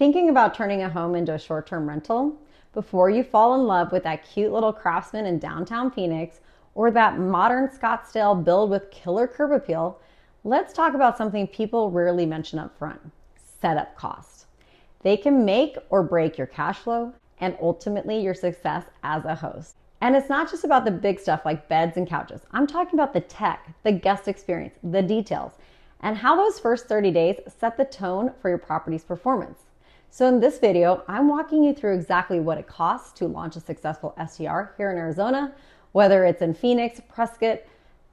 Thinking about turning a home into a short-term rental? Before you fall in love with that cute little craftsman in downtown Phoenix or that modern Scottsdale build with killer curb appeal, let's talk about something people rarely mention up front: setup costs. They can make or break your cash flow and ultimately your success as a host. And it's not just about the big stuff like beds and couches. I'm talking about the tech, the guest experience, the details, and how those first 30 days set the tone for your property's performance. So in this video, I'm walking you through exactly what it costs to launch a successful STR here in Arizona, whether it's in Phoenix, Prescott,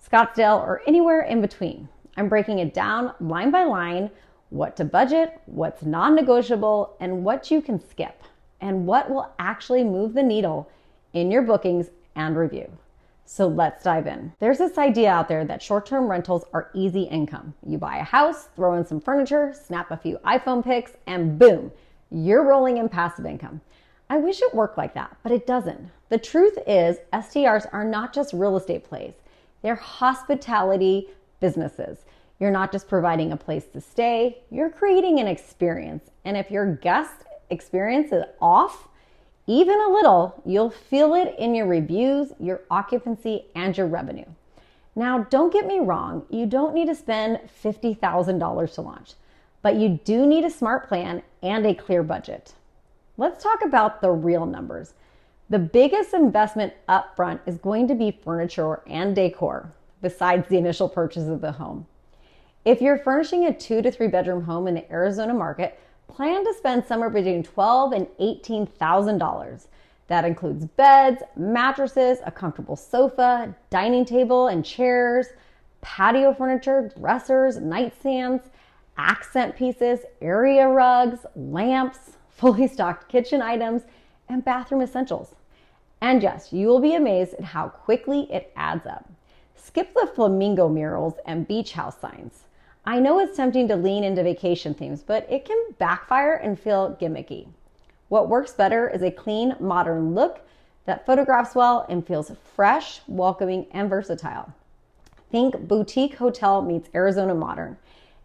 Scottsdale, or anywhere in between. I'm breaking it down line by line, what to budget, what's non-negotiable, and what you can skip, and what will actually move the needle in your bookings and review. So let's dive in. There's this idea out there that short-term rentals are easy income. You buy a house, throw in some furniture, snap a few iPhone pics, and boom, you're rolling in passive income. I wish it worked like that, but it doesn't. The truth is, STRs are not just real estate plays. They're hospitality businesses. You're not just providing a place to stay, you're creating an experience. And if your guest experience is off, even a little, you'll feel it in your reviews, your occupancy, and your revenue. Now, don't get me wrong, you don't need to spend $50,000 to launch, but you do need a smart plan and a clear budget. Let's talk about the real numbers. The biggest investment up front is going to be furniture and decor, besides the initial purchase of the home. If you're furnishing a 2 to 3 bedroom home in the Arizona market, plan to spend somewhere between $12,000 and $18,000. That includes beds, mattresses, a comfortable sofa, dining table and chairs, patio furniture, dressers, nightstands, accent pieces, area rugs, lamps, fully stocked kitchen items, and bathroom essentials. And yes, you will be amazed at how quickly it adds up. Skip the flamingo murals and beach house signs. I know it's tempting to lean into vacation themes, but it can backfire and feel gimmicky. What works better is a clean, modern look that photographs well and feels fresh, welcoming, and versatile. Think boutique hotel meets Arizona modern.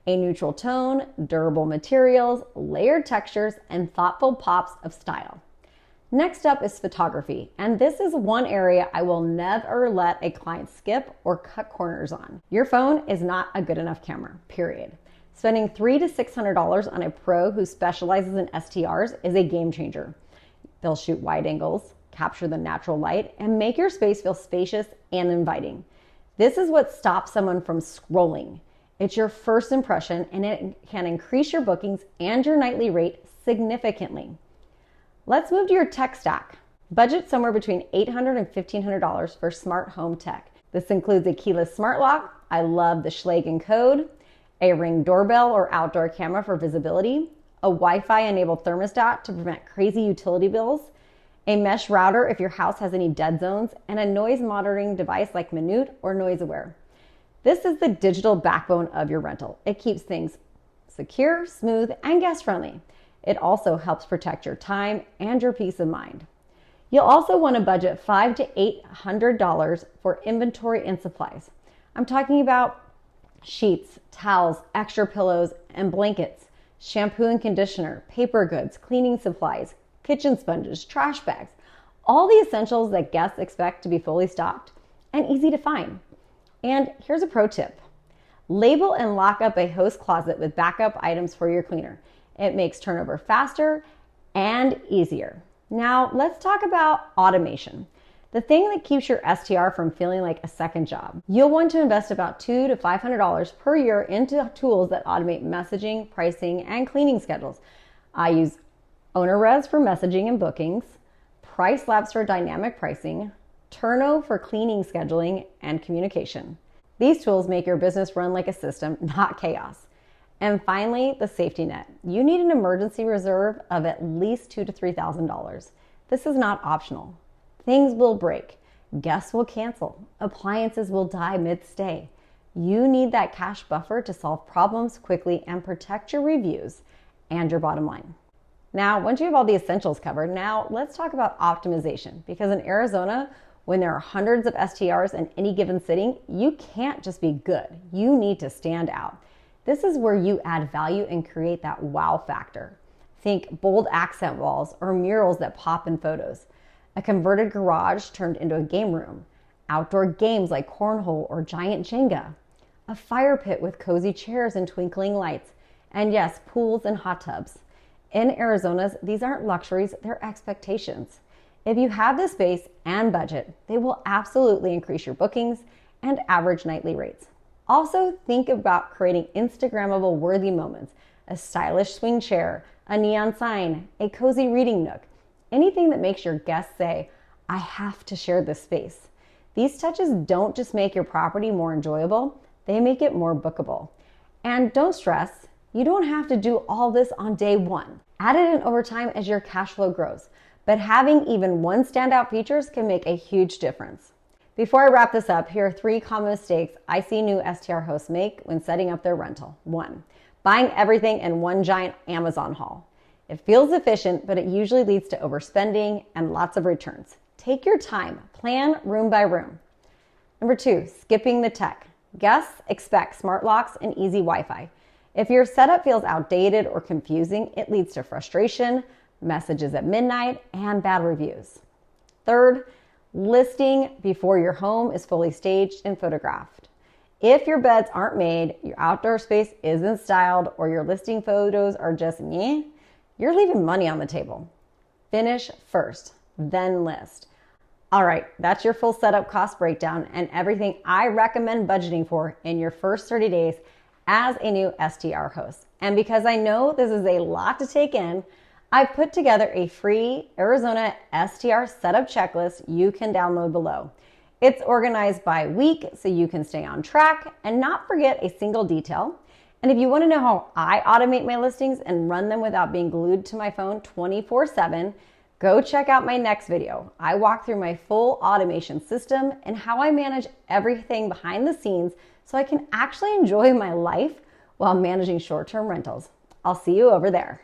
A neutral tone, durable materials, layered textures, and thoughtful pops of style. Next up is photography, and this is one area I will never let a client skip or cut corners on. Your phone is not a good enough camera, period. Spending $300 to $600 on a pro who specializes in STRs is a game changer. They'll shoot wide angles, capture the natural light, and make your space feel spacious and inviting. This is what stops someone from scrolling. It's your first impression, and it can increase your bookings and your nightly rate significantly. Let's move to your tech stack. Budget somewhere between $800 and $1,500 for smart home tech. This includes a keyless smart lock. I love the Schlagen code, a Ring doorbell or outdoor camera for visibility, a Wi-Fi enabled thermostat to prevent crazy utility bills, a mesh router if your house has any dead zones, and a noise monitoring device like Minute or Noise Aware. This is the digital backbone of your rental. It keeps things secure, smooth, and guest friendly. It also helps protect your time and your peace of mind. You'll also want to budget $500 to $800 for inventory and supplies. I'm talking about sheets, towels, extra pillows and blankets, shampoo and conditioner, paper goods, cleaning supplies, kitchen sponges, trash bags, all the essentials that guests expect to be fully stocked and easy to find. And here's a pro tip. Label and lock up a host closet with backup items for your cleaner. It makes turnover faster and easier. Now let's talk about automation. The thing that keeps your STR from feeling like a second job. You'll want to invest about $200 to $500 per year into tools that automate messaging, pricing, and cleaning schedules. I use OwnerRez for messaging and bookings, Price Labs for dynamic pricing, Turno for cleaning, scheduling, and communication. These tools make your business run like a system, not chaos. And finally, the safety net. You need an emergency reserve of at least $2,000 to $3,000. This is not optional. Things will break, guests will cancel, appliances will die mid-stay. You need that cash buffer to solve problems quickly and protect your reviews and your bottom line. Now, once you have all the essentials covered, now let's talk about optimization, because in Arizona, when there are hundreds of STRs in any given sitting, you can't just be good. You need to stand out. This is where you add value and create that wow factor. Think bold accent walls or murals that pop in photos. A converted garage turned into a game room. Outdoor games like cornhole or giant Jenga. A fire pit with cozy chairs and twinkling lights. And yes, pools and hot tubs. In Arizona, these aren't luxuries, they're expectations. If you have the space and budget, they will absolutely increase your bookings and average nightly rates. Also, think about creating Instagrammable worthy moments. A stylish swing chair, a neon sign, a cozy reading nook. Anything that makes your guests say, I have to share this space. These touches don't just make your property more enjoyable, they make it more bookable. And don't stress, you don't have to do all this on day one. Add it in over time as your cash flow grows. But having even one standout features can make a huge difference. Before I wrap this up, here are 3 common mistakes I see new STR hosts make when setting up their rental. 1, buying everything in one giant Amazon haul. It feels efficient, but it usually leads to overspending and lots of returns. Take your time, plan room by room. Number 2, skipping the tech. Guests expect smart locks and easy Wi-Fi. If your setup feels outdated or confusing, it leads to frustration, messages at midnight, and bad reviews. 3rd, listing before your home is fully staged and photographed. If your beds aren't made, your outdoor space isn't styled, or your listing photos are just meh, you're leaving money on the table. Finish first, then list. All right, that's your full setup cost breakdown and everything I recommend budgeting for in your first 30 days as a new STR host. And because I know this is a lot to take in, I've put together a free Arizona STR setup checklist you can download below. It's organized by week so you can stay on track and not forget a single detail. And if you want to know how I automate my listings and run them without being glued to my phone 24/7, go check out my next video. I walk through my full automation system and how I manage everything behind the scenes so I can actually enjoy my life while managing short-term rentals. I'll see you over there.